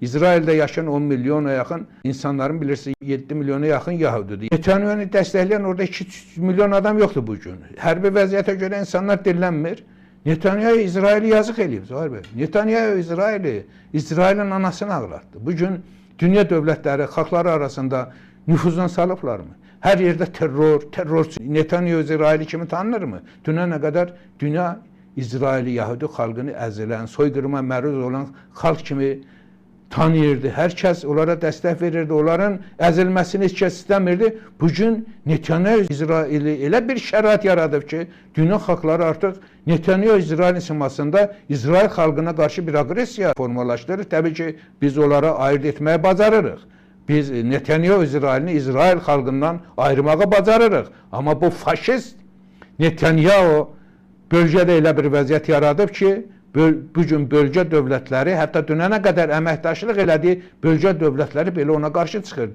İsraildə yaşayan 10 milyona yaxın insanların bilirsiniz 7 milyona yaxın Yahudidir. Netanyahu dəstəkləyən orada 2 milyon adam yoxdur bu gün. Hərbi vəziyyətə görə insanlar dillənmir. Netanyahu İsraili yazıq eləyib Zahir bəy. Netanyahu İsrailin anasını ağlatdı. Bu gün dünya dövlətləri, xalqları arasında nüfuzdan salıblarmı? Hər yerdə terrorçu. Netanyahu İsraili kimi tanınırmı? Dünənə qədər dünya İsraili, Yahudi xalqını əzilən, soyqırıma məruz olan xalq kimi tanıyırdı. Hər kəs onlara dəstək verirdi. Onların əzilməsini heç kəs istəmirdi. Bugün Netanyahu İsraili elə bir şərait yaradıb ki, dünya xalqları artıq Netanyahu İsrailin simasında İsrail xalqına qarşı bir aqressiya formalaşdırır. Təbii ki, biz onlara ayırt etməyi bacarırıq. Biz Netanyahu İsrailini İsrail xalqından ayırmağa bacarırıq. Amma bu faşist Netanyahu bölgədə elə bir vəziyyət yaradıb ki, bugün bölgə dövlətləri, hətta dünənə qədər əməkdaşlıq elədiyi bölgə dövlətləri belə ona qarşı çıxır.